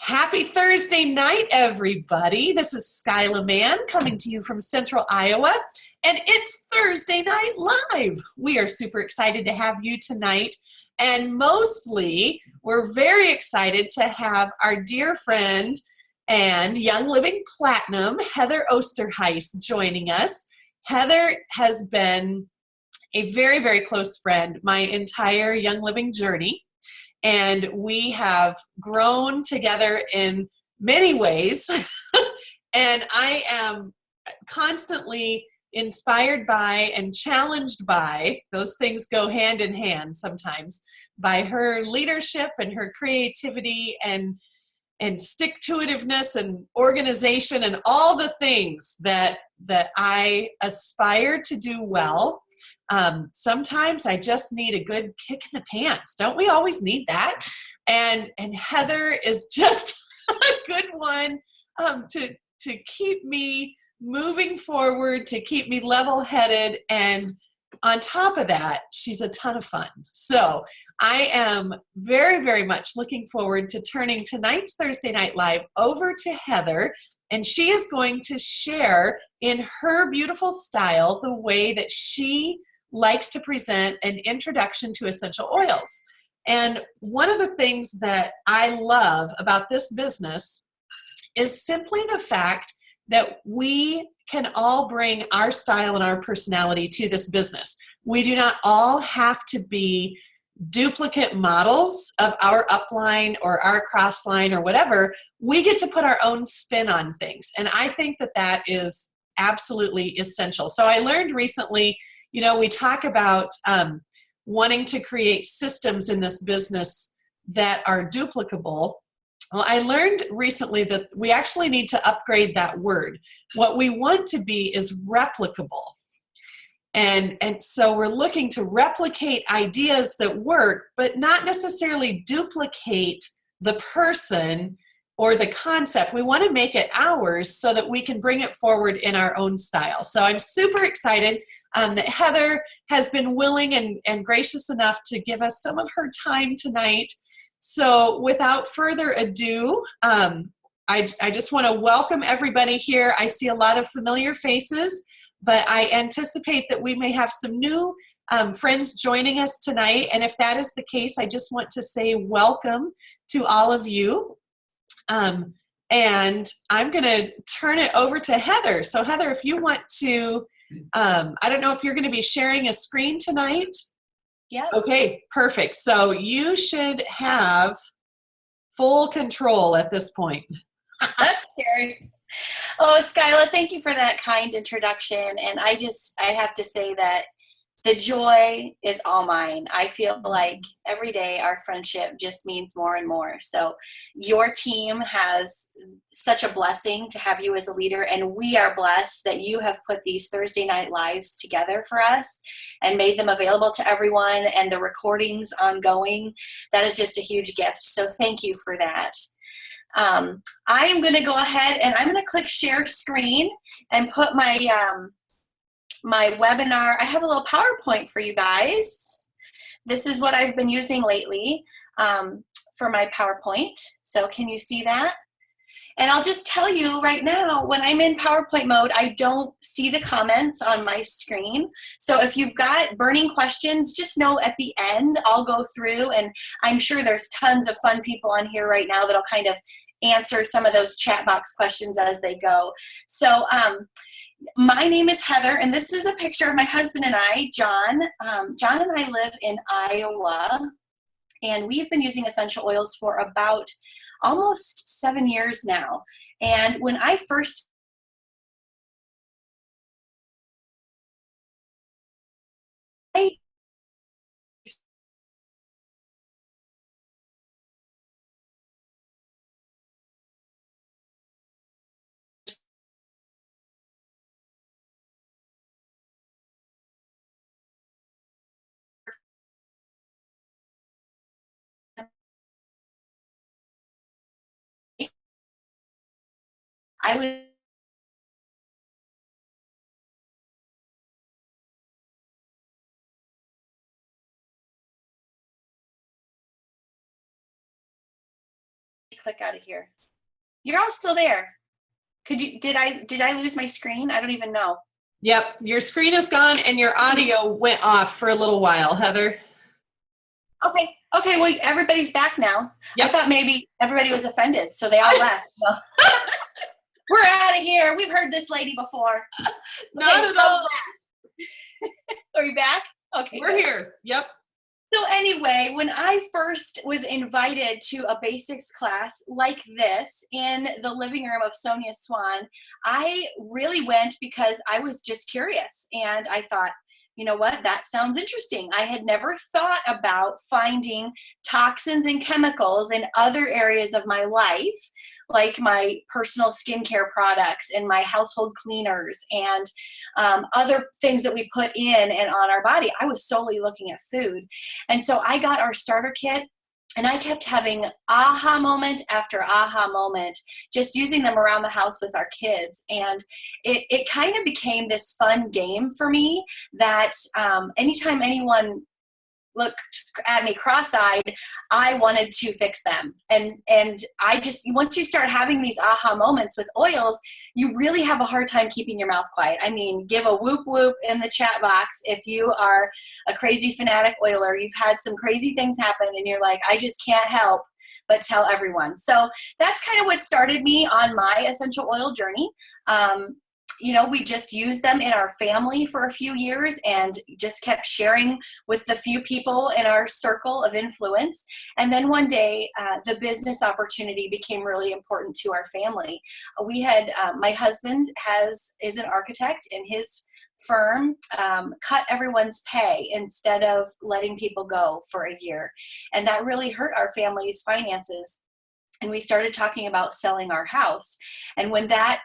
Happy Thursday night, everybody. This is Skyla Mann coming to you from Central Iowa, and it's Thursday Night Live. We are super excited to have you tonight, and mostly we're very excited to have our dear friend and Young Living Platinum, Heather Oosterhuis, joining us. Heather has been a very, very close friend my entire Young Living journey. And we have grown together in many ways. And I am constantly inspired by and challenged by, those things go hand in hand sometimes, by her leadership and her creativity and stick-to-itiveness and organization and all the things that I aspire to do well. Sometimes I just need a good kick in the pants. Don't we always need that? And Heather is just a good one to keep me moving forward, to keep me level-headed, and on top of that, she's a ton of fun. So I am very, very much looking forward to turning tonight's Thursday Night Live over to Heather, and she is going to share in her beautiful style the way that she likes to present an introduction to essential oils. And one of the things that I love about this business is simply the fact that we can all bring our style and our personality to this business. We do not all have to be duplicate models of our upline or our crossline or whatever. We get to put our own spin on things. And I think that that is absolutely essential. So I learned recently, you know, we talk about wanting to create systems in this business that are duplicable. Well, I learned recently that we actually need to upgrade that word. What we want to be is replicable. And so we're looking to replicate ideas that work, but not necessarily duplicate the person or the concept. We want to make it ours so that we can bring it forward in our own style. So I'm super excited that Heather has been willing and gracious enough to give us some of her time tonight. So without further ado, I just want to welcome everybody here. I see a lot of familiar faces, but I anticipate that we may have some new friends joining us tonight. And if that is the case, I just want to say welcome to all of you. And I'm going to turn it over to Heather. So Heather, if you want to, I don't know if you're going to be sharing a screen tonight. Yeah. Okay, perfect. So you should have full control at this point. That's scary. Oh, Skyla, thank you for that kind introduction. And I have to say that the joy is all mine. I feel like every day our friendship just means more and more. So your team has such a blessing to have you as a leader, and we are blessed that you have put these Thursday Night Lives together for us and made them available to everyone, and the recordings ongoing. That is just a huge gift. So thank you for that. I am going to go ahead and I'm going to click share screen and put my my webinar. I have a little PowerPoint for you guys. This is what I've been using lately for my PowerPoint. So can you see that? And I'll just tell you right now, when I'm in PowerPoint mode, I don't see the comments on my screen. So if you've got burning questions, just know at the end, I'll go through, and I'm sure there's tons of fun people on here right now that'll kind of answer some of those chat box questions as they go. So my name is Heather, and this is a picture of my husband and I, John. John and I live in Iowa, and we've been using essential oils for about almost 7 years now. And when I first I was click out of here? You're all still there. Did I lose my screen? I don't even know. Yep, your screen is gone and your audio went off for a little while, Heather. Okay, well, everybody's back now. Yep. I thought maybe everybody was offended, so they all left. Well, we're out of here. We've heard this lady before. Not at all. Are you back? Okay. We're here. Yep. So anyway, when I first was invited to a basics class like this in the living room of Sonia Swan, I really went because I was just curious. And I thought, you know what, that sounds interesting. I had never thought about finding toxins and chemicals in other areas of my life, like my personal skincare products and my household cleaners and other things that we put in and on our body. I was solely looking at food. And so I got our starter kit. And I kept having aha moment after aha moment, just using them around the house with our kids. And it kind of became this fun game for me that anytime anyone looked at me cross-eyed, I wanted to fix them. And I just, once you start having these aha moments with oils, you really have a hard time keeping your mouth quiet. I mean, give a whoop whoop in the chat box if you are a crazy fanatic oiler. You've had some crazy things happen and you're like, I just can't help but tell everyone. So that's kind of what started me on my essential oil journey. You know, we just used them in our family for a few years and just kept sharing with the few people in our circle of influence. And then one day, the business opportunity became really important to our family. We had, my husband is an architect, and his firm cut everyone's pay instead of letting people go for a year. And that really hurt our family's finances. And we started talking about selling our house. And when that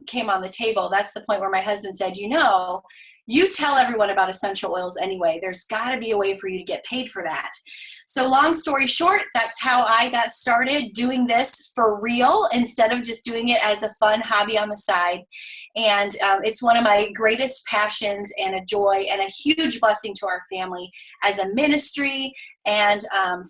came on the table, that's the point where my husband said, you know, you tell everyone about essential oils anyway. There's got to be a way for you to get paid for that. So long story short, that's how I got started doing this for real instead of just doing it as a fun hobby on the side. And it's one of my greatest passions and a joy and a huge blessing to our family as a ministry and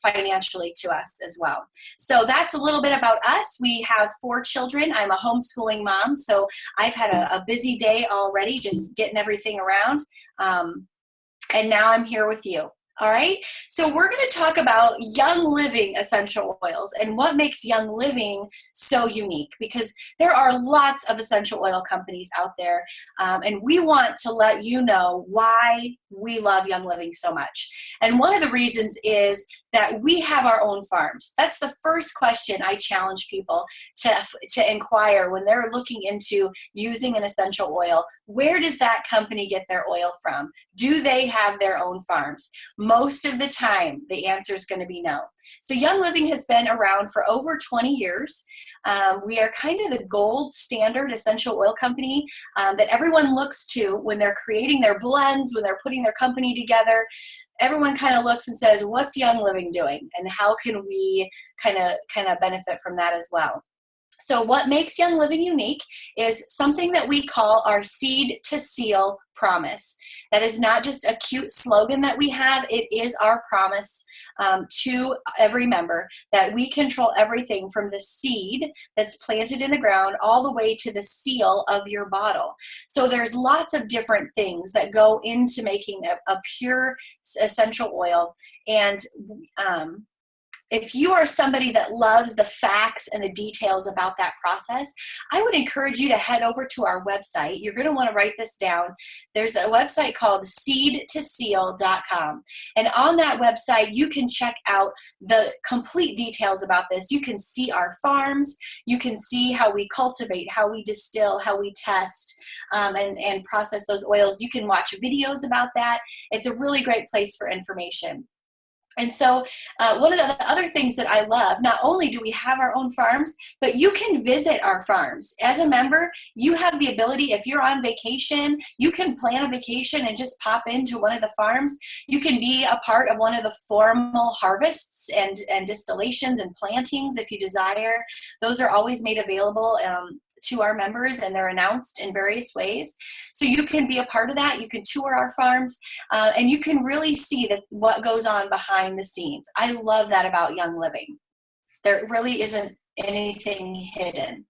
financially to us as well. So that's a little bit about us. We have 4 children. I'm a homeschooling mom, so I've had a busy day already just getting everything around. And now I'm here with you. All right, so we're going to talk about Young Living essential oils and what makes Young Living so unique, because there are lots of essential oil companies out there, and we want to let you know why we love Young Living so much. And one of the reasons is that we have our own farms. That's the first question I challenge people to inquire when they're looking into using an essential oil. Where does that company get their oil from? Do they have their own farms? Most of the time, the answer is going to be no. So Young Living has been around for over 20 years. We are kind of the gold standard essential oil company that everyone looks to when they're creating their blends, when they're putting their company together. Everyone kind of looks and says, what's Young Living doing? And how can we kind of benefit from that as well? So what makes Young Living unique is something that we call our seed to seal promise. That is not just a cute slogan that we have. It is our promise to every member that we control everything from the seed that's planted in the ground all the way to the seal of your bottle. So there's lots of different things that go into making a pure essential oil. And if you are somebody that loves the facts and the details about that process, I would encourage you to head over to our website. You're going to want to write this down. There's a website called seedtoseal.com. And on that website, you can check out the complete details about this. You can see our farms. You can see how we cultivate, how we distill, how we test, and process those oils. You can watch videos about that. It's a really great place for information. And so one of the other things that I love, not only do we have our own farms, but you can visit our farms. As a member, you have the ability, if you're on vacation, you can plan a vacation and just pop into one of the farms. You can be a part of one of the formal harvests and distillations and plantings if you desire. Those are always made available to our members, and they're announced in various ways. So you can be a part of that. You can tour our farms, and you can really see what goes on behind the scenes. I love that about Young Living. There really isn't anything hidden.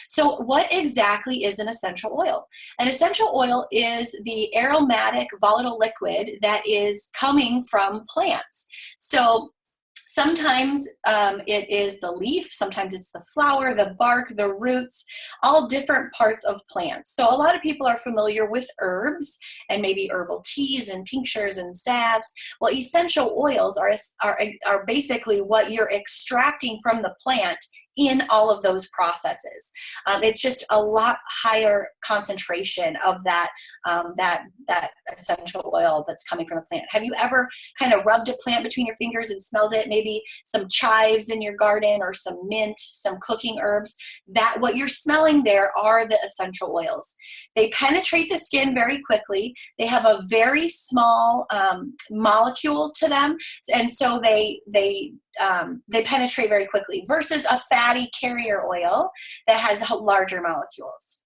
So what exactly is an essential oil? An essential oil is the aromatic volatile liquid that is coming from plants. So sometimes it is the leaf, sometimes it's the flower, the bark, the roots, all different parts of plants. So a lot of people are familiar with herbs and maybe herbal teas and tinctures and salves. Well, essential oils are basically what you're extracting from the plant in all of those processes. It's just a lot higher concentration of that essential oil that's coming from a plant. Have you ever kind of rubbed a plant between your fingers and smelled it? Maybe some chives in your garden or some mint, some cooking herbs. That what you're smelling there are the essential oils. They penetrate the skin very quickly. They have a very small molecule to them, and so they penetrate very quickly versus a fatty carrier oil that has larger molecules.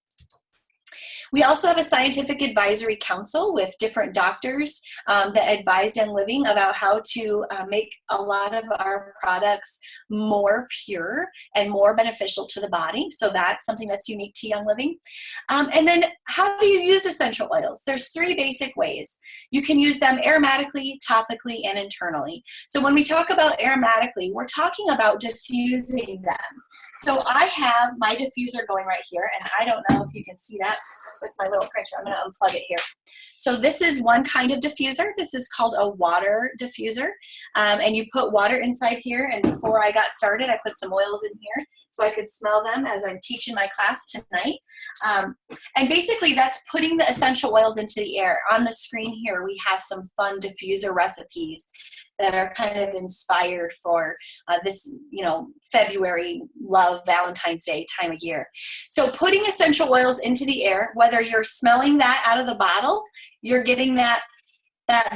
We also have a scientific advisory council with different doctors that advise Young Living about how to make a lot of our products more pure and more beneficial to the body. So that's something that's unique to Young Living. And then how do you use essential oils? There's 3 basic ways. You can use them aromatically, topically, and internally. So when we talk about aromatically, we're talking about diffusing them. So I have my diffuser going right here, and I don't know if you can see that with my little printer. I'm going to unplug it here. So this is one kind of diffuser. This is called a water diffuser. And you put water inside here, and before I got started, I put some oils in here so I could smell them as I'm teaching my class tonight. And basically that's putting the essential oils into the air. On the screen here, we have some fun diffuser recipes that are kind of inspired for this, February love Valentine's Day time of year. So putting essential oils into the air, whether you're smelling that out of the bottle, you're getting that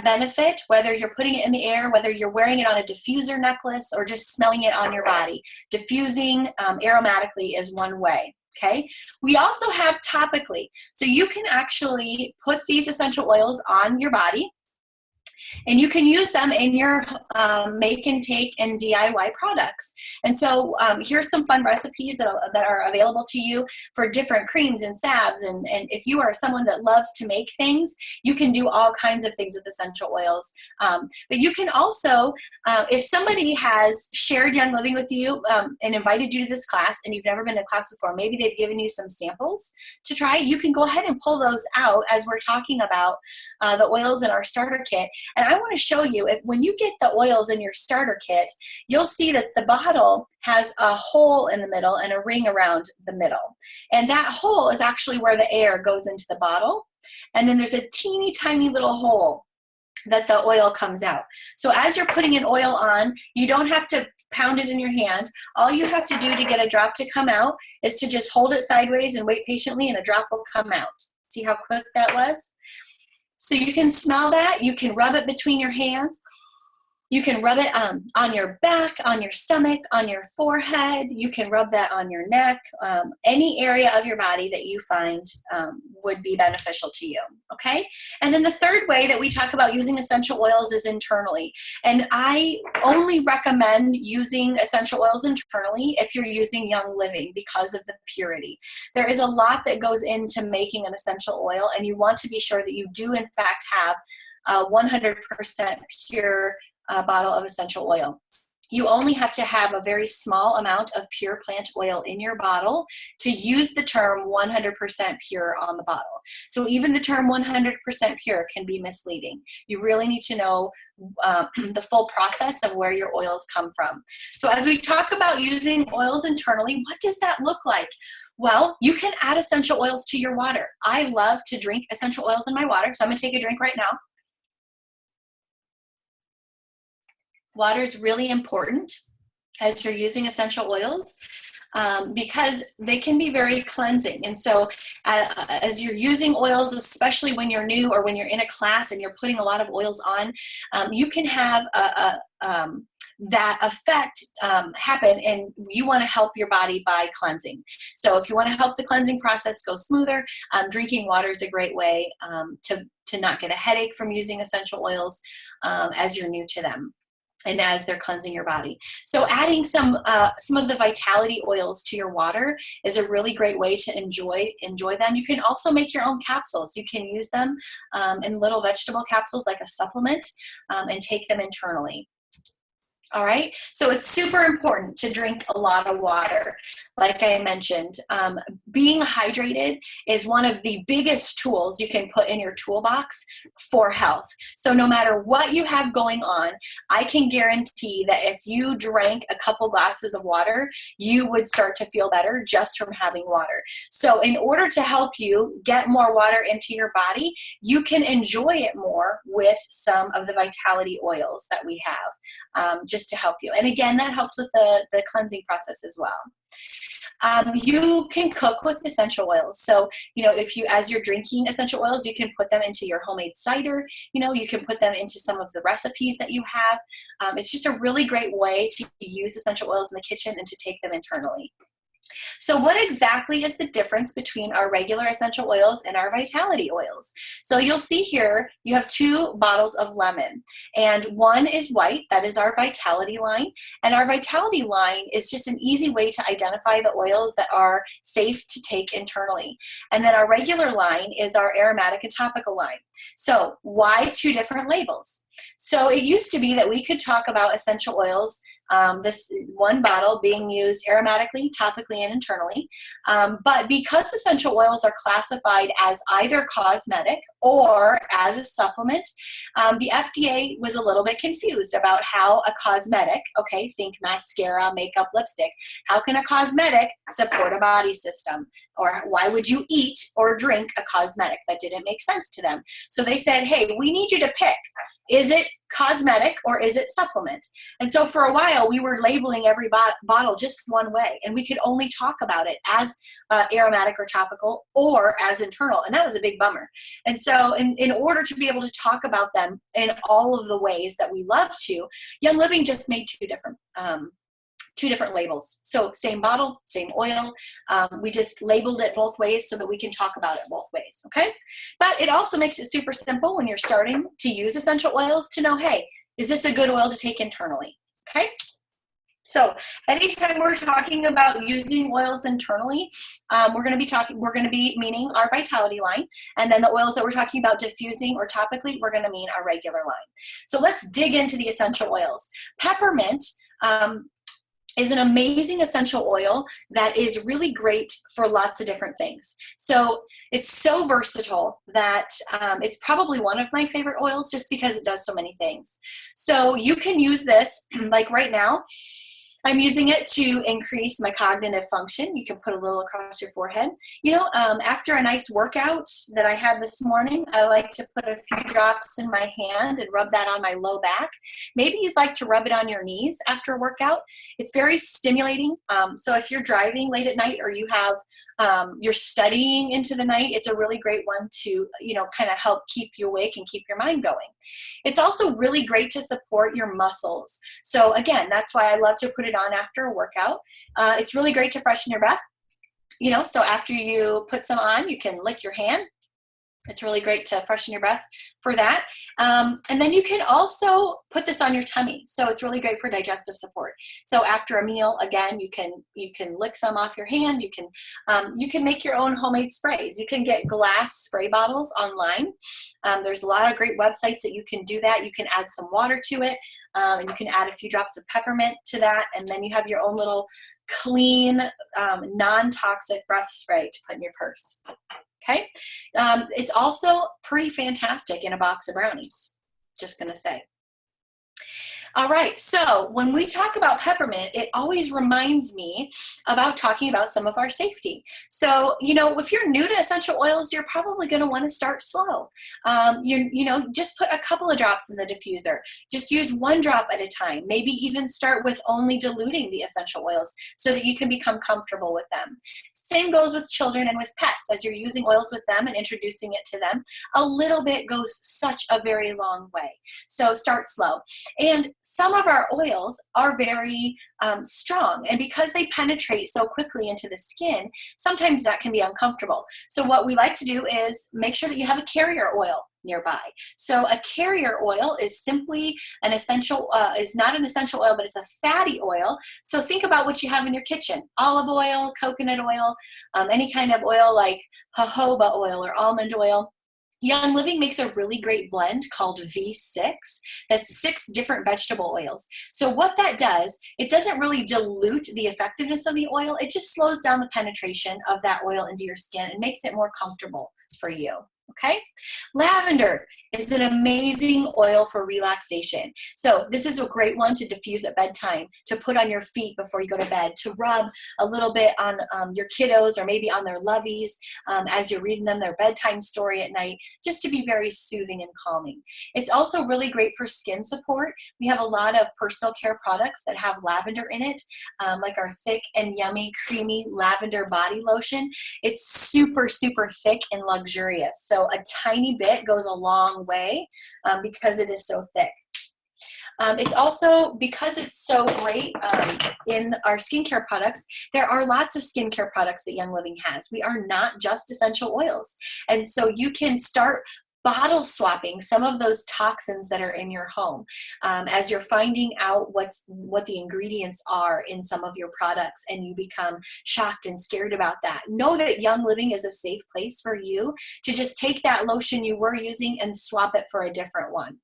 benefit, whether you're putting it in the air, whether you're wearing it on a diffuser necklace or just smelling it on your body. Diffusing aromatically is one way. Okay. We also have topically. So you can actually put these essential oils on your body, and you can use them in your make and take and DIY products. And so here's some fun recipes that are available to you for different creams and salves. And if you are someone that loves to make things, you can do all kinds of things with essential oils. But you can also, if somebody has shared Young Living with you and invited you to this class and you've never been to class before, maybe they've given you some samples to try, you can go ahead and pull those out as we're talking about the oils in our starter kit. And I want to show you, when you get the oils in your starter kit, you'll see that the bottle has a hole in the middle and a ring around the middle. And that hole is actually where the air goes into the bottle. And then there's a teeny tiny little hole that the oil comes out. So as you're putting an oil on, you don't have to pound it in your hand. All you have to do to get a drop to come out is to just hold it sideways and wait patiently, and a drop will come out. See how quick that was? So you can smell that. You can rub it between your hands. You can rub it on your back, on your stomach, on your forehead. You can rub that on your neck, any area of your body that you find would be beneficial to you, okay? And then the third way that we talk about using essential oils is internally. And I only recommend using essential oils internally if you're using Young Living because of the purity. There is a lot that goes into making an essential oil, and you want to be sure that you do in fact have 100% pure bottle of essential oil. You only have to have a very small amount of pure plant oil in your bottle to use the term 100% pure on the bottle. So even the term 100% pure can be misleading. You really need to know the full process of where your oils come from. So as we talk about using oils internally, what does that look like? Well, you can add essential oils to your water. I love to drink essential oils in my water, so I'm going to take a drink right now. Water is really important as you're using essential oils because they can be very cleansing. And so as you're using oils, especially when you're new or when you're in a class and you're putting a lot of oils on, you can have that effect happen, and you want to help your body by cleansing. So if you want to help the cleansing process go smoother, drinking water is a great way to not get a headache from using essential oils as you're new to them. and as they're cleansing your body. So adding some of the vitality oils to your water is a really great way to enjoy them. You can also make your own capsules. You can use them in little vegetable capsules like a supplement, and take them internally. All right, so it's super important to drink a lot of water. Like I mentioned, being hydrated is one of the biggest tools you can put in your toolbox for health. So no matter what you have going on, I can guarantee that if you drank a couple glasses of water, you would start to feel better just from having water. So in order to help you get more water into your body, you can enjoy it more with some of the vitality oils that we have, just to help you. And again, that helps with the cleansing process as well. You can cook with essential oils. So, if you, as you're drinking essential oils, you can put them into your homemade cider. You can put them into some of the recipes that you have. It's just a really great way to use essential oils in the kitchen and to take them internally. So what exactly is the difference between our regular essential oils and our vitality oils? So you'll see here, you have 2 bottles of lemon, and one is white, that is our vitality line. And our vitality line is just an easy way to identify the oils that are safe to take internally. And then our regular line is our aromatic and topical line. So why 2 different labels? So it used to be that we could talk about essential oils, this one bottle being used aromatically, topically, and internally. But because essential oils are classified as either cosmetic or as a supplement, the FDA was a little bit confused about how a cosmetic, okay, think mascara, makeup, lipstick, how can a cosmetic support a body system? Or why would you eat or drink a cosmetic? That didn't make sense to them. So they said, hey, we need you to pick. Is it cosmetic or is it supplement? And so for a while, we were labeling every bottle just one way, and we could only talk about it as aromatic or topical or as internal, and that was a big bummer. And so in order to be able to talk about them in all of the ways that we love to, Young Living just made two different labels. So same bottle, same oil. We just labeled it both ways so that we can talk about it both ways, okay? But it also makes it super simple when you're starting to use essential oils to know, hey, is this a good oil to take internally, okay? So anytime we're talking about using oils internally, we're going to be meaning our vitality line. And then the oils that we're talking about diffusing or topically, we're going to mean our regular line. So let's dig into the essential oils. Peppermint, is an amazing essential oil that is really great for lots of different things. So it's so versatile that it's probably one of my favorite oils just because it does so many things. So you can use this, like right now, I'm using it to increase my cognitive function. You can put a little across your forehead. After a nice workout that I had this morning, I like to put a few drops in my hand and rub that on my low back. Maybe you'd like to rub it on your knees after a workout. It's very stimulating. So if you're driving late at night or you have you're studying into the night, it's a really great one to kind of help keep you awake and keep your mind going. It's also really great to support your muscles. So again, that's why I love to put it on after a workout. It's really great to freshen your breath. So after you put some on, you can lick your hand. It's really great to freshen your breath for that. And then you can also put this on your tummy. So it's really great for digestive support. So after a meal, again, you can lick some off your hand. You can make your own homemade sprays. You can get glass spray bottles online. There's a lot of great websites that you can do that. You can add some water to it, and you can add a few drops of peppermint to that, and then you have your own little clean, non-toxic breath spray to put in your purse. Okay, it's also pretty fantastic in a box of brownies, just gonna say. All right, so when we talk about peppermint, it always reminds me about talking about some of our safety. So, if you're new to essential oils, you're probably going to want to start slow. Just put a couple of drops in the diffuser. Just use 1 drop at a time. Maybe even start with only diluting the essential oils so that you can become comfortable with them. Same goes with children and with pets. As you're using oils with them and introducing it to them, a little bit goes such a very long way. So start slow. And some of our oils are very strong, and because they penetrate so quickly into the skin, sometimes that can be uncomfortable. So what we like to do is make sure that you have a carrier oil nearby. So a carrier oil is simply an essential, is not an essential oil, but it's a fatty oil. So think about what you have in your kitchen: olive oil, coconut oil, any kind of oil like jojoba oil or almond oil. Young Living makes a really great blend called V6. That's 6 different vegetable oils. So what that does, it doesn't really dilute the effectiveness of the oil. It just slows down the penetration of that oil into your skin and makes it more comfortable for you. Okay? Lavender is an amazing oil for relaxation. So this is a great one to diffuse at bedtime, to put on your feet before you go to bed, to rub a little bit on your kiddos or maybe on their loveys as you're reading them their bedtime story at night, just to be very soothing and calming. It's also really great for skin support. We have a lot of personal care products that have lavender in it, like our thick and yummy creamy lavender body lotion. It's super, super thick and luxurious. So a tiny bit goes a long way because it is so thick. It's also, because it's so great in our skincare products, there are lots of skincare products that Young Living has. We are not just essential oils. And so you can start bottle swapping some of those toxins that are in your home as you're finding out what the ingredients are in some of your products, and you become shocked and scared about that. Know that Young Living is a safe place for you to just take that lotion you were using and swap it for a different one.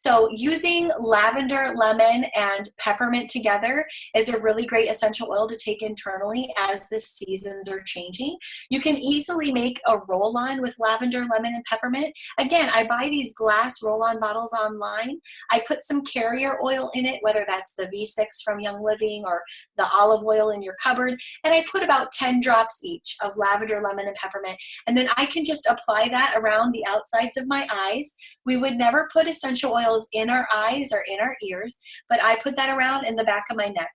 So using lavender, lemon, and peppermint together is a really great essential oil to take internally as the seasons are changing. You can easily make a roll-on with lavender, lemon, and peppermint. Again, I buy these glass roll-on bottles online. I put some carrier oil in it, whether that's the V6 from Young Living or the olive oil in your cupboard, and I put about 10 drops each of lavender, lemon, and peppermint, and then I can just apply that around the outsides of my eyes. We would never put essential oils in our eyes or in our ears, but I put that around in the back of my neck.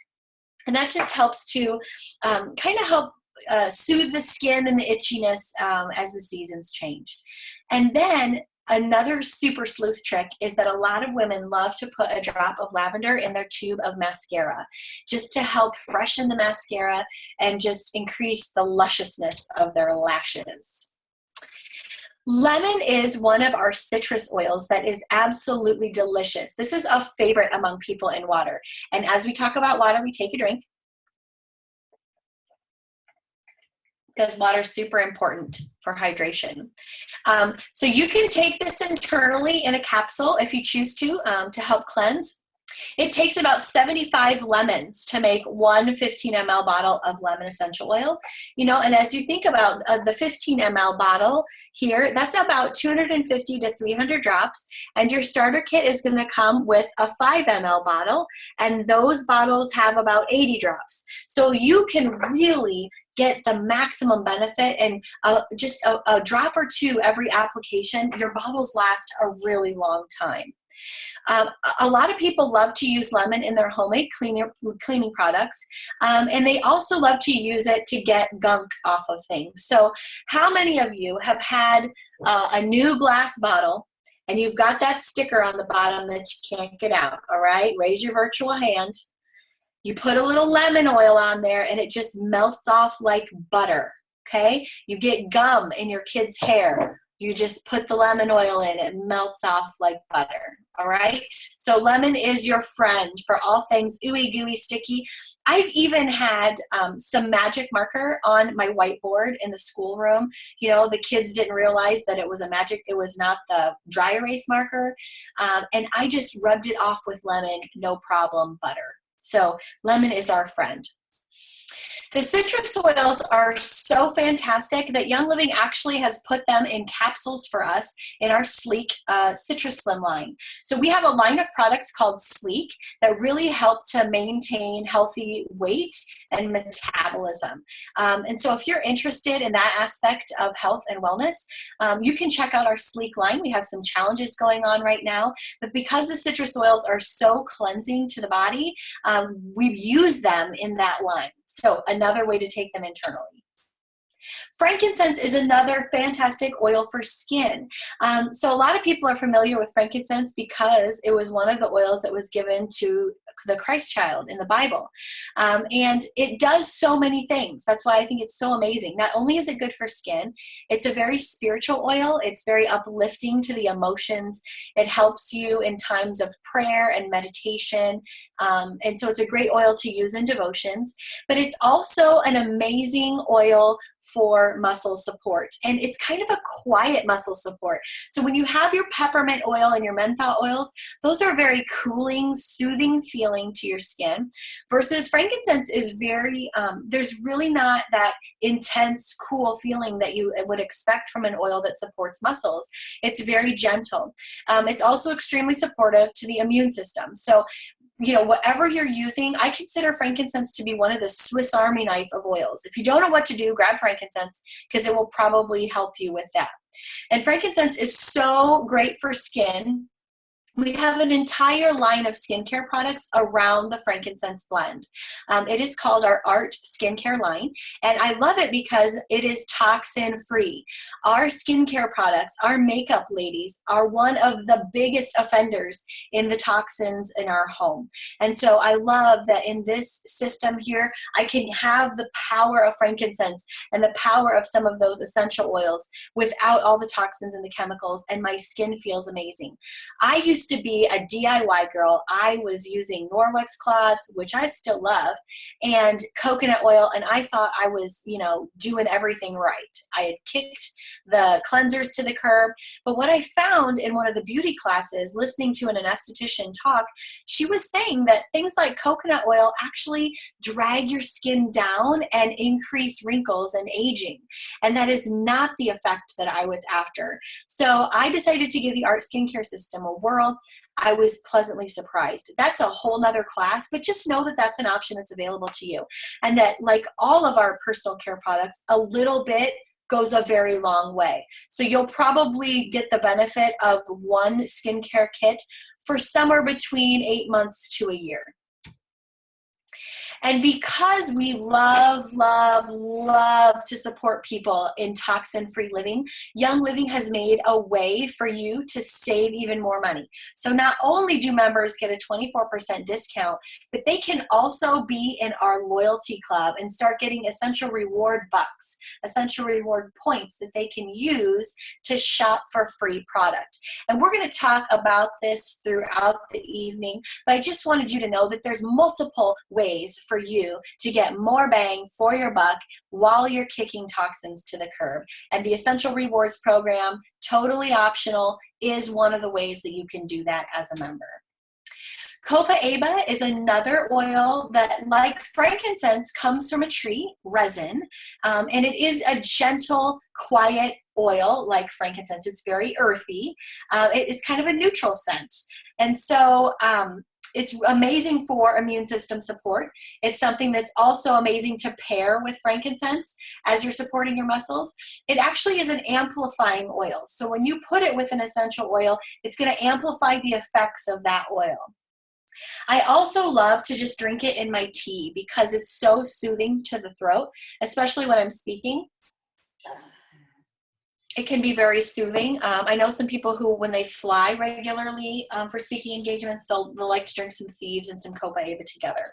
And that just helps to kind of help soothe the skin and the itchiness as the seasons change. And then another super sleuth trick is that a lot of women love to put a drop of lavender in their tube of mascara, just to help freshen the mascara and just increase the lusciousness of their lashes. Lemon is one of our citrus oils that is absolutely delicious. This is a favorite among people in water. And as we talk about water, we take a drink, because water is super important for hydration. So you can take this internally in a capsule if you choose to help cleanse. It takes about 75 lemons to make one 15 ml bottle of lemon essential oil. And as you think about the 15 ml bottle here, that's about 250 to 300 drops. And your starter kit is going to come with a 5 ml bottle, and those bottles have about 80 drops. So you can really get the maximum benefit, and just a drop or two every application. Your bottles last a really long time. A lot of people love to use lemon in their homemade cleaning products, and they also love to use it to get gunk off of things. So how many of you have had a new glass bottle and you've got that sticker on the bottom that you can't get out? All right, raise your virtual hand. You put a little lemon oil on there and it just melts off like butter. Okay, you get gum in your kid's hair. You just put the lemon oil in, it melts off like butter. All right, so lemon is your friend for all things ooey gooey sticky. I've even had some magic marker on my whiteboard in the schoolroom. The kids didn't realize that it was it was not the dry erase marker, and I just rubbed it off with lemon, no problem, butter. So lemon is our friend. The citrus oils are so fantastic that Young Living actually has put them in capsules for us in our Sleek Citrus Slim line. So we have a line of products called Sleek that really help to maintain healthy weight and metabolism. And so if you're interested in that aspect of health and wellness, you can check out our Sleek line. We have some challenges going on right now, but because the citrus oils are so cleansing to the body, we use them in that line. So another way to take them internally. Frankincense is another fantastic oil for skin. So a lot of people are familiar with frankincense because it was one of the oils that was given to the Christ child in the Bible. And it does so many things. That's why I think it's so amazing. Not only is it good for skin, it's a very spiritual oil. It's very uplifting to the emotions. It helps you in times of prayer and meditation. And so it's a great oil to use in devotions. But it's also an amazing oil for muscle support. And it's kind of a quiet muscle support. So when you have your peppermint oil and your menthol oils, those are very cooling, soothing feeling to your skin, versus frankincense is very, there's really not that intense, cool feeling that you would expect from an oil that supports muscles. It's very gentle. It's also extremely supportive to the immune system. So whatever you're using, I consider frankincense to be one of the Swiss Army knife of oils. If you don't know what to do, grab frankincense because it will probably help you with that. And frankincense is so great for skin. We have an entire line of skincare products around the frankincense blend. It is called our Art Skincare line, and I love it because it is toxin-free. Our skincare products, our makeup ladies, are one of the biggest offenders in the toxins in our home. And so I love that in this system here, I can have the power of frankincense and the power of some of those essential oils without all the toxins and the chemicals, and my skin feels amazing. I used to be a DIY girl. I was using Norwex cloths, which I still love, and coconut oil, and I thought I was, doing everything right. I had kicked the cleansers to the curb, but what I found in one of the beauty classes, listening to an esthetician talk, she was saying that things like coconut oil actually drag your skin down and increase wrinkles and aging, and that is not the effect that I was after. So I decided to give the Art Skincare system a whirl. I was pleasantly surprised. That's a whole nother class, but just know that that's an option that's available to you. And that, like all of our personal care products, a little bit goes a very long way. So you'll probably get the benefit of one skincare kit for somewhere between 8 months to a year. And because we love, love, love to support people in toxin-free living, Young Living has made a way for you to save even more money. So not only do members get a 24% discount, but they can also be in our loyalty club and start getting essential reward bucks, essential reward points that they can use to shop for free product. And we're going to talk about this throughout the evening, but I just wanted you to know that there's multiple ways for you to get more bang for your buck while you're kicking toxins to the curb. And the Essential Rewards program, totally optional, is one of the ways that you can do that as a member. Copaiba is another oil that, like frankincense, comes from a tree, resin, and it is a gentle, quiet oil like frankincense. It's very earthy. It's kind of a neutral scent. And so it's amazing for immune system support. It's something that's also amazing to pair with frankincense as you're supporting your muscles. It actually is an amplifying oil. So when you put it with an essential oil, it's going to amplify the effects of that oil. I also love to just drink it in my tea because it's so soothing to the throat, especially when I'm speaking. It can be very soothing. I know some people who, when they fly regularly for speaking engagements, they'll like to drink some thieves and some Copaiba together.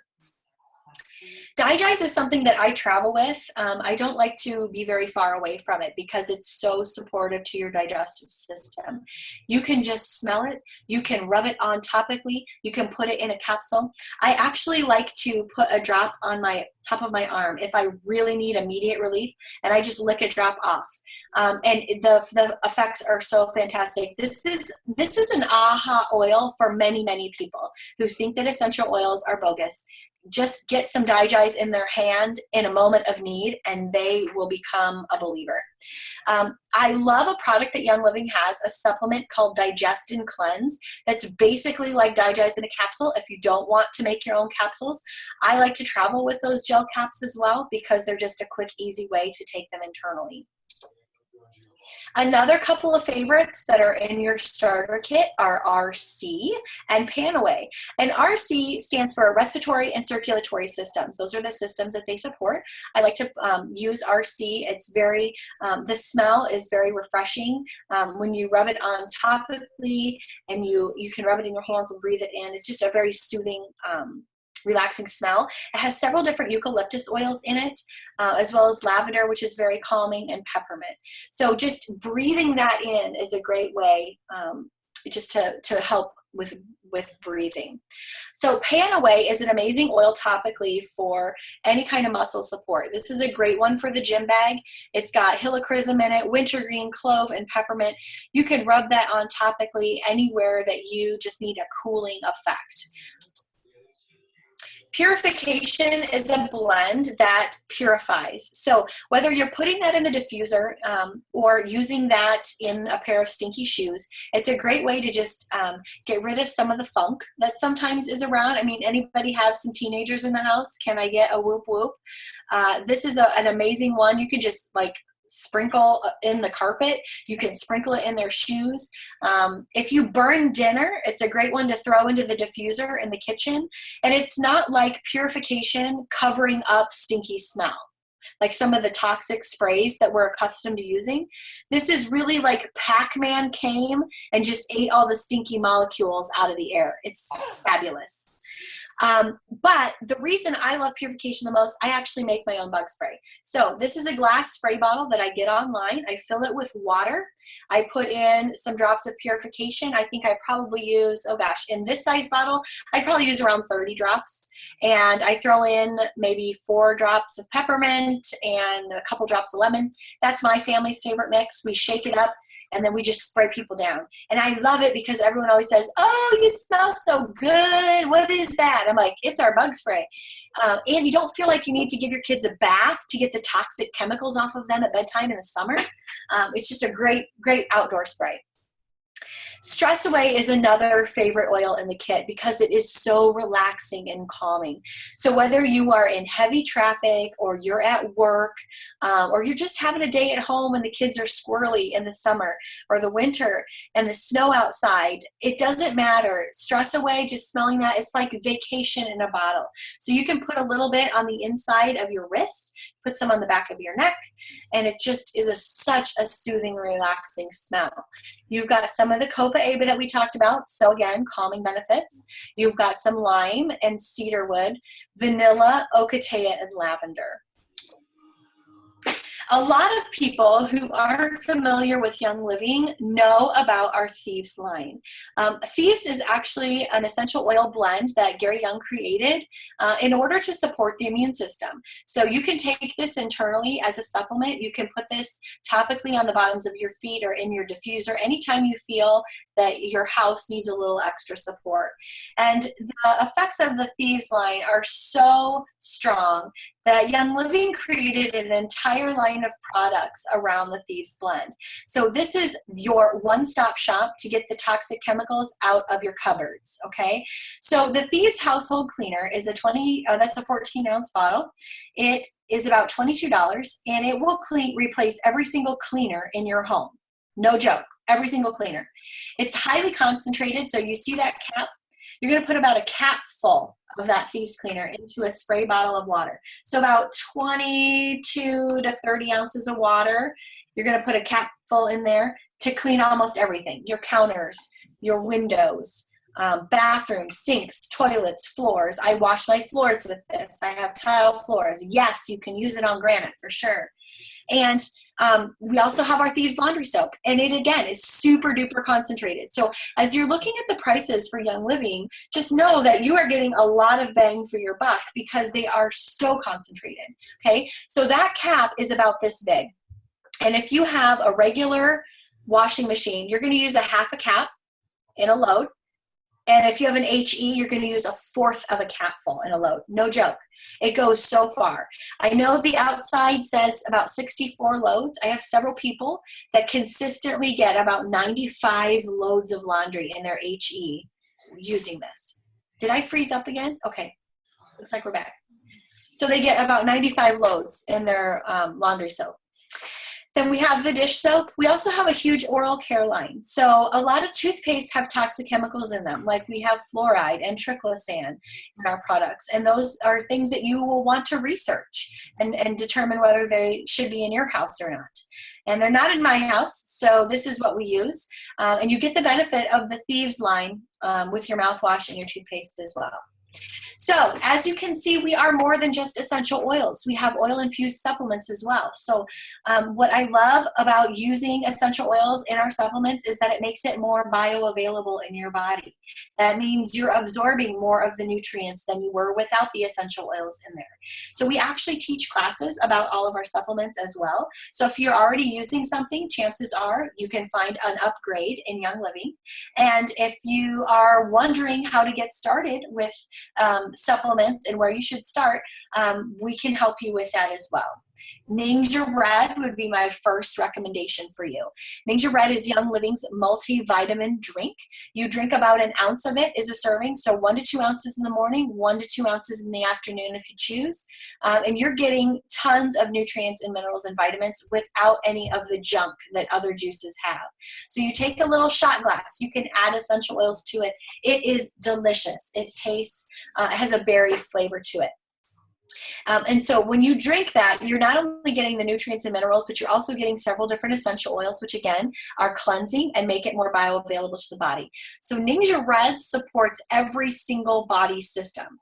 Digest is something that I travel with. I don't like to be very far away from it because it's so supportive to your digestive system. You can just smell it. You can rub it on topically. You can put it in a capsule. I actually like to put a drop on my top of my arm if I really need immediate relief, and I just lick a drop off. And the effects are so fantastic. This is an aha oil for many, many people who think that essential oils are bogus. Just get some Digest in their hand in a moment of need, and they will become a believer. I love a product that Young Living has, a supplement called Digest and Cleanse. That's basically like Digest in a capsule if you don't want to make your own capsules. I like to travel with those gel caps as well because they're just a quick, easy way to take them internally. Another couple of favorites that are in your starter kit are RC and Panaway. And RC stands for respiratory and circulatory systems. Those are the systems that they support. I like to use RC. It's very, the smell is very refreshing. When you rub it on topically and you can rub it in your hands and breathe it in, it's just a very soothing, relaxing smell. It has several different eucalyptus oils in it, as well as lavender, which is very calming, and peppermint. So just breathing that in is a great way just to help with breathing. So Panaway is an amazing oil topically for any kind of muscle support. This is a great one for the gym bag. It's got helichrysum in it, wintergreen, clove, and peppermint. You can rub that on topically anywhere that you just need a cooling effect. Purification is a blend that purifies. So whether you're putting that in a diffuser or using that in a pair of stinky shoes, it's a great way to just get rid of some of the funk that sometimes is around. I mean, anybody have some teenagers in the house? Can I get a whoop whoop? This is an amazing one. You can just like sprinkle in the carpet. You can sprinkle it in their shoes. If you burn dinner, it's a great one to throw into the diffuser in the kitchen. And it's not like purification covering up stinky smell, like some of the toxic sprays that we're accustomed to using. This is really like Pac-Man came and just ate all the stinky molecules out of the air. It's fabulous. But the reason I love purification the most, I actually make my own bug spray. So this is a glass spray bottle that I get online. I fill it with water. I put in some drops of purification. I think I probably use, oh gosh, in this size bottle, I probably use around 30 drops. And I throw in maybe 4 drops of peppermint and a couple drops of lemon. That's my family's favorite mix. We shake it up, and then we just spray people down. And I love it because everyone always says, oh, you smell so good. What is that? I'm like, it's our bug spray. And you don't feel like you need to give your kids a bath to get the toxic chemicals off of them at bedtime in the summer. It's just a great, great outdoor spray. Stress Away is another favorite oil in the kit because it is so relaxing and calming. So whether you are in heavy traffic or you're at work or you're just having a day at home and the kids are squirrely in the summer or the winter and the snow outside, it doesn't matter. Stress Away, just smelling that, it's like vacation in a bottle. So you can put a little bit on the inside of your wrist, put some on the back of your neck, and it just is such a soothing, relaxing smell. You've got some of the Copa Aba that we talked about, so again, calming benefits. You've got some lime and cedarwood, vanilla, ocotea, and lavender. A lot of people who aren't familiar with Young Living know about our Thieves line. Thieves is actually an essential oil blend that Gary Young created in order to support the immune system. So you can take this internally as a supplement. You can put this topically on the bottoms of your feet or in your diffuser anytime you feel that your house needs a little extra support. And the effects of the Thieves line are so strong that Young Living created an entire line of products around the Thieves blend. So this is your one-stop shop to get the toxic chemicals out of your cupboards, okay? So the Thieves household cleaner is that's a 14-ounce bottle. It is about $22, and it will replace every single cleaner in your home. No joke, every single cleaner. It's highly concentrated, so you see that cap? You're gonna put about a cap full of that Thieves cleaner into a spray bottle of water. So about 22 to 30 ounces of water. You're gonna put a cap full in there to clean almost everything. Your counters, your windows, bathrooms, sinks, toilets, floors. I wash my floors with this. I have tile floors. Yes, you can use it on granite for sure. And we also have our Thieves laundry soap, and it again is super duper concentrated. So as you're looking at the prices for Young Living, just know that you are getting a lot of bang for your buck because they are so concentrated. Okay, so that cap is about this big, and if you have a regular washing machine, you're going to use a half a cap in a load. And if you have an HE, you're going to use a fourth of a capful in a load. No joke. It goes so far. I know the outside says about 64 loads. I have several people that consistently get about 95 loads of laundry in their HE using this. Did I freeze up again? Okay. Looks like we're back. So they get about 95 loads in their laundry soap. Then we have the dish soap. We also have a huge oral care line. So a lot of toothpaste have toxic chemicals in them, like we have fluoride and triclosan in our products. And those are things that you will want to research and determine whether they should be in your house or not. And they're not in my house, so this is what we use. And you get the benefit of the Thieves line with your mouthwash and your toothpaste as well. So as you can see, we are more than just essential oils. We have oil-infused supplements as well. So what I love about using essential oils in our supplements is that it makes it more bioavailable in your body. That means you're absorbing more of the nutrients than you were without the essential oils in there. So we actually teach classes about all of our supplements as well. So if you're already using something, chances are you can find an upgrade in Young Living. And if you are wondering how to get started with supplements and where you should start, we can help you with that as well. Ningxia Red would be my first recommendation for you. Ningxia Red is Young Living's multivitamin drink. You drink about an ounce of it is a serving, so 1 to 2 ounces in the morning, 1 to 2 ounces in the afternoon if you choose. And you're getting tons of nutrients and minerals and vitamins without any of the junk that other juices have. So you take a little shot glass, you can add essential oils to it. It is delicious. It tastes, it has a berry flavor to it. And so when you drink that, you're not only getting the nutrients and minerals, but you're also getting several different essential oils, which again are cleansing and make it more bioavailable to the body. So Ningxia Red supports every single body system.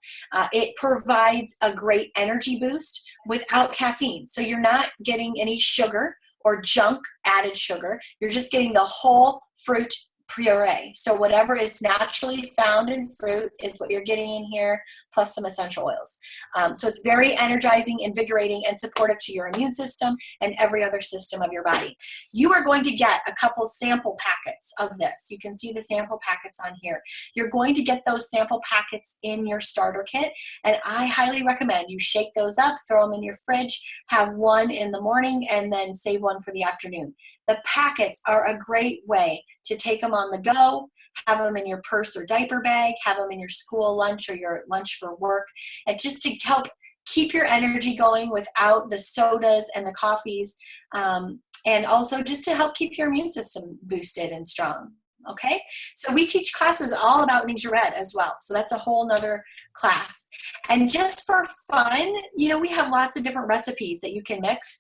It provides a great energy boost without caffeine. So you're not getting any sugar or junk added sugar. You're just getting the whole fruit puree. So whatever is naturally found in fruit is what you're getting in here, plus some essential oils. So it's very energizing, invigorating, and supportive to your immune system and every other system of your body. You are going to get a couple sample packets of this. You can see the sample packets on here. You're going to get those sample packets in your starter kit, and I highly recommend you shake those up, throw them in your fridge, have one in the morning, and then save one for the afternoon. The packets are a great way to take them on the go, have them in your purse or diaper bag, have them in your school lunch or your lunch for work, and just to help keep your energy going without the sodas and the coffees, and also just to help keep your immune system boosted and strong. Okay, so we teach classes all about Ningxia Red as well. So that's a whole nother class. And just for fun, you know, we have lots of different recipes that you can mix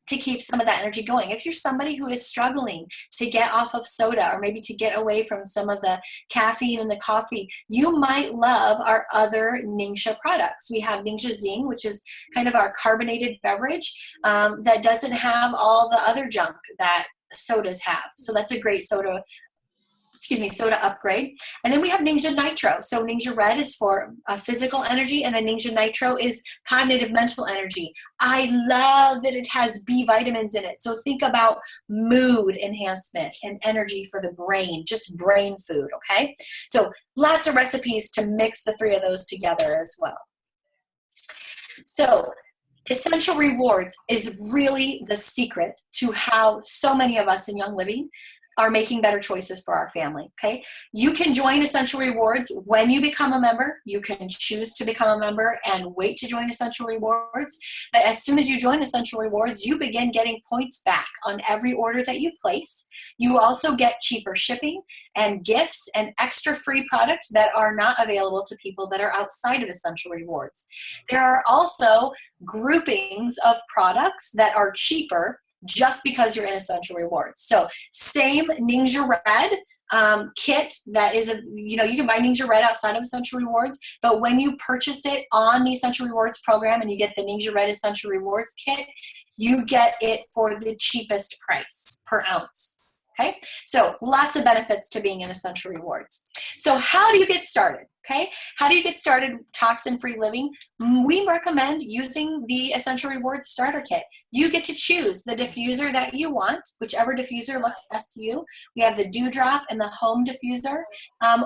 to keep some of that energy going. If you're somebody who is struggling to get off of soda or maybe to get away from some of the caffeine in the coffee, you might love our other Ningxia products. We have Ningxia Zing, which is kind of our carbonated beverage that doesn't have all the other junk that sodas have. So that's a great soda upgrade. And then we have Ningxia Nitro. So Ningxia Red is for physical energy, and then Ningxia Nitro is cognitive mental energy. I love that it has B vitamins in it. So think about mood enhancement and energy for the brain, just brain food, okay? So lots of recipes to mix the three of those together as well. So essential rewards is really the secret to how so many of us in Young Living are making better choices for our family, okay? You can join Essential Rewards when you become a member. You can choose to become a member and wait to join Essential Rewards. But as soon as you join Essential Rewards, you begin getting points back on every order that you place. You also get cheaper shipping and gifts and extra free products that are not available to people that are outside of Essential Rewards. There are also groupings of products that are cheaper just because you're in Essential Rewards. So same Ningxia Red kit that is, you can buy Ningxia Red outside of Essential Rewards, but when you purchase it on the Essential Rewards program and you get the Ningxia Red Essential Rewards kit, you get it for the cheapest price per ounce. Okay, so lots of benefits to being in Essential Rewards. So how do you get started? Okay, how do you get started toxin-free living? We recommend using the Essential Rewards starter kit. You get to choose the diffuser that you want, whichever diffuser looks best to you. We have the Dewdrop and the Home diffuser,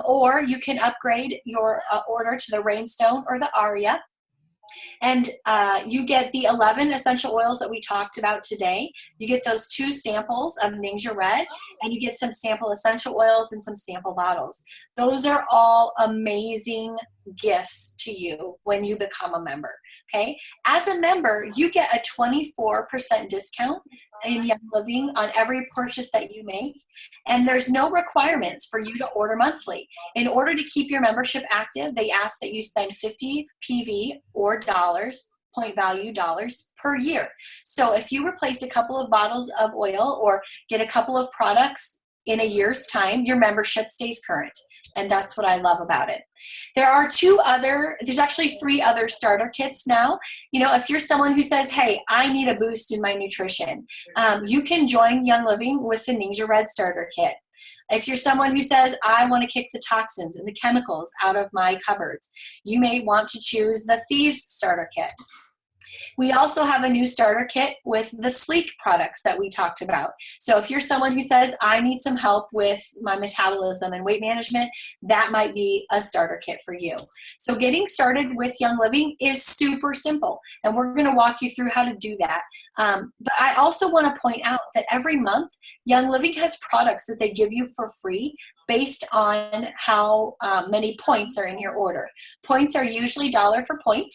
or you can upgrade your order to the Rainstone or the Aria. And you get the 11 essential oils that we talked about today. You get those 2 samples of Ningxia Red, and you get some sample essential oils and some sample bottles. Those are all amazing gifts to you when you become a member. Okay. As a member, you get a 24% discount in Young Living on every purchase that you make. And there's no requirements for you to order monthly. In order to keep your membership active, they ask that you spend 50 PV or dollars, point value dollars per year. So if you replace a couple of bottles of oil or get a couple of products in a year's time, your membership stays current. And that's what I love about it. There's actually 3 other starter kits now. You know, if you're someone who says, hey, I need a boost in my nutrition, you can join Young Living with the Ninja Red starter kit. If you're someone who says, I want to kick the toxins and the chemicals out of my cupboards, you may want to choose the Thieves starter kit. We also have a new starter kit with the Sleek products that we talked about. So if you're someone who says, I need some help with my metabolism and weight management, that might be a starter kit for you. So getting started with Young Living is super simple, and we're going to walk you through how to do that. But I also want to point out that every month, Young Living has products that they give you for free based on how many points are in your order. Points are usually $1 for point.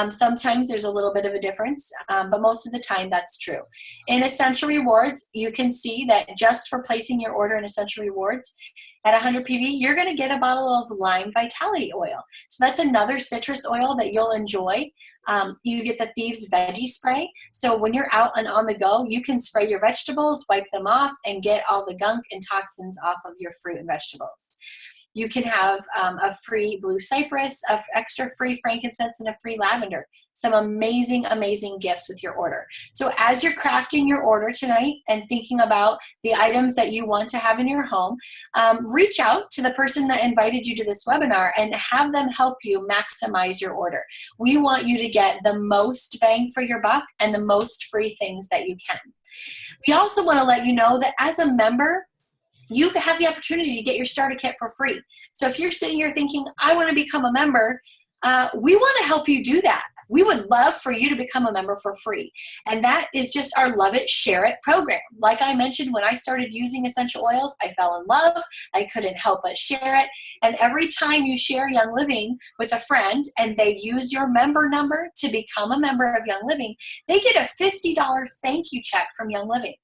Sometimes there's a little bit of a difference, but most of the time that's true. In Essential Rewards, you can see that just for placing your order in Essential Rewards at 100 PV, you're going to get a bottle of Lime Vitality Oil. So that's another citrus oil that you'll enjoy. You get the Thieves Veggie Spray. So when you're out and on the go, you can spray your vegetables, wipe them off, and get all the gunk and toxins off of your fruit and vegetables. You can have a free blue cypress, a extra free frankincense, and a free lavender. Some amazing, amazing gifts with your order. So as you're crafting your order tonight and thinking about the items that you want to have in your home, reach out to the person that invited you to this webinar and have them help you maximize your order. We want you to get the most bang for your buck and the most free things that you can. We also want to let you know that as a member, you have the opportunity to get your starter kit for free. So if you're sitting here thinking, I want to become a member, we want to help you do that. We would love for you to become a member for free. And that is just our Love It, Share It program. Like I mentioned, when I started using essential oils, I fell in love. I couldn't help but share it. And every time you share Young Living with a friend and they use your member number to become a member of Young Living, they get a $50 thank you check from Young Living.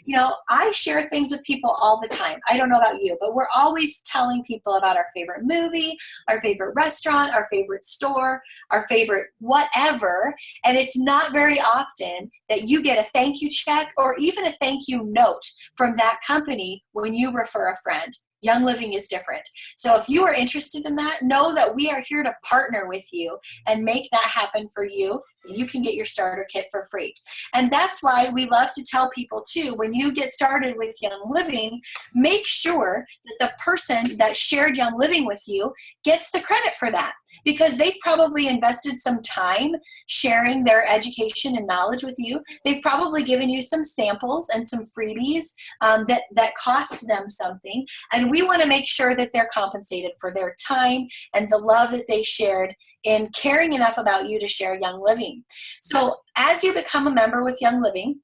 You know, I share things with people all the time. I don't know about you, but we're always telling people about our favorite movie, our favorite restaurant, our favorite store, our favorite whatever. And it's not very often that you get a thank you check or even a thank you note from that company when you refer a friend. Young Living is different. So if you are interested in that, know that we are here to partner with you and make that happen for you. You can get your starter kit for free. And that's why we love to tell people too, when you get started with Young Living, make sure that the person that shared Young Living with you gets the credit for that, because they've probably invested some time sharing their education and knowledge with you. They've probably given you some samples and some freebies that cost them something. And we want to make sure that they're compensated for their time and the love that they shared in caring enough about you to share Young Living. So as you become a member with Young Living,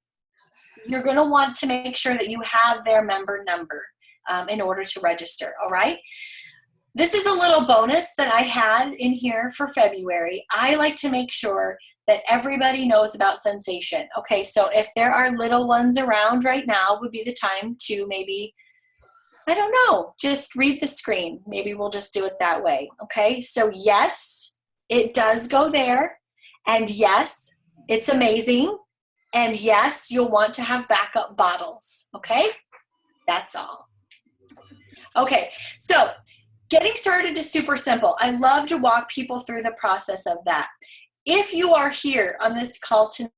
you're going to want to make sure that you have their member number in order to register, all right? This is a little bonus that I had in here for February. I like to make sure that everybody knows about Sensation. Okay, so if there are little ones around right now, would be the time to maybe, I don't know, just read the screen. Maybe we'll just do it that way. Okay, so yes, it does go there. And yes, it's amazing. And yes, you'll want to have backup bottles. Okay, that's all. Okay, so getting started is super simple. I love to walk people through the process of that. If you are here on this call tonight,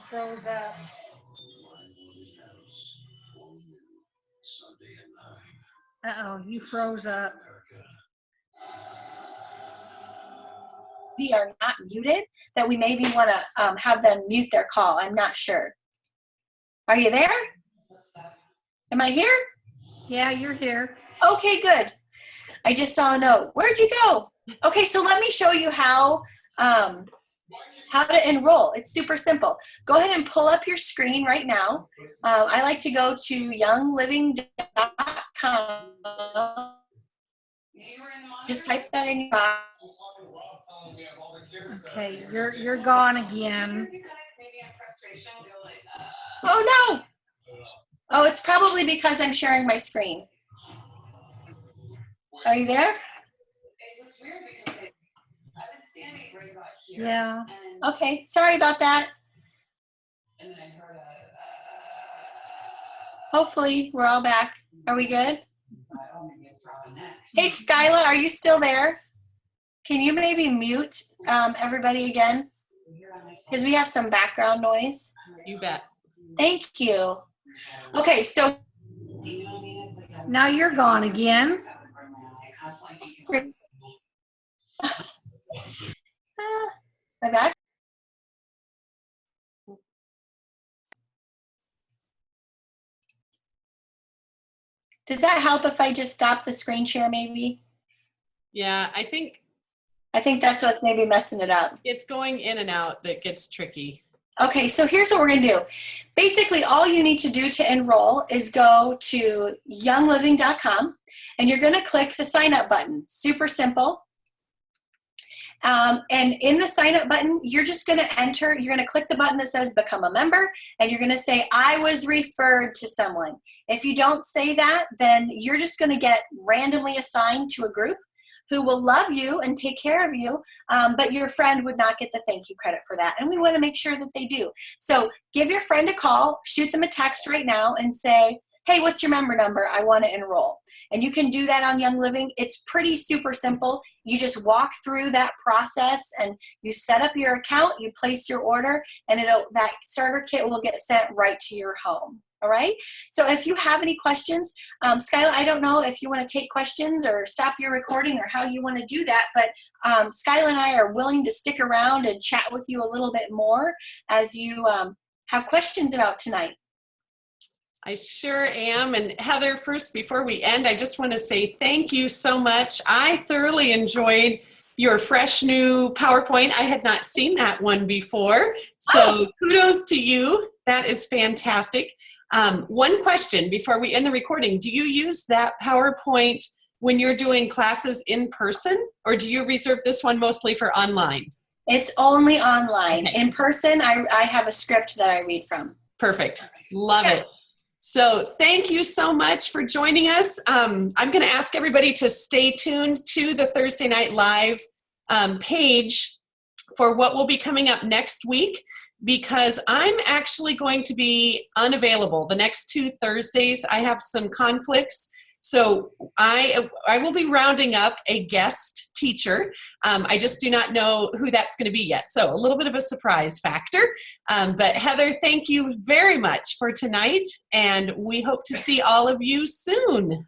Froze up. Uh-oh, you froze up. we are not muted, that we maybe want to have them mute their call. I'm not sure. Are you there? Am I here? Yeah, you're here. Okay, good. I just saw a note. Where'd you go? Okay, so let me show you how how to enroll. It's super simple. Go ahead and pull up your screen right now. I like to go to youngliving.com. Just type that in your box. Okay, you're gone again. Oh no! Oh, it's probably because I'm sharing my screen. Are you there? Yeah. Okay, sorry about that. Hopefully, we're all back. Are we good? Hey, Skyla, are you still there? Can you maybe mute everybody again? Because we have some background noise. You bet. Thank you. Okay, so Now you're gone again. my back. Does that help if I just stop the screen share maybe? Yeah, I think that's what's maybe messing it up. it's going in and out that gets tricky. Okay, so here's what we're going to do. Basically, all you need to do to enroll is go to youngliving.com, and you're going to click the sign up button. Super simple. And in the sign up button, you're just going to enter, you're going to click the button that says become a member, and you're going to say, I was referred to someone. If you don't say that, then you're just going to get randomly assigned to a group who will love you and take care of you, but your friend would not get the thank you credit for that. And we want to make sure that they do. So give your friend a call, shoot them a text right now and say, hey, what's your member number? I want to enroll. And you can do that on Young Living. It's pretty super simple. You just walk through that process and you set up your account, you place your order, and that starter kit will get sent right to your home. All right. So if you have any questions, Skyla, I don't know if you want to take questions or stop your recording or how you want to do that, but Skyla and I are willing to stick around and chat with you a little bit more as you have questions about tonight. I sure am. And Heather, first, before we end, I just want to say thank you so much. I thoroughly enjoyed your fresh new PowerPoint. I had not seen that one before. So kudos to you. That is fantastic. One question before we end the recording. Do you use that PowerPoint when you're doing classes in person, or do you reserve this one mostly for online? It's only online. Okay. In person, I have a script that I read from. Perfect. Love it. So thank you so much for joining us. I'm going to ask everybody to stay tuned to the Thursday Night Live page for what will be coming up next week, because I'm actually going to be unavailable the next 2 Thursdays. I have some conflicts. So I will be rounding up a guest teacher. I just do not know who that's going to be yet. So a little bit of a surprise factor. But Heather, thank you very much for tonight. And we hope to see all of you soon.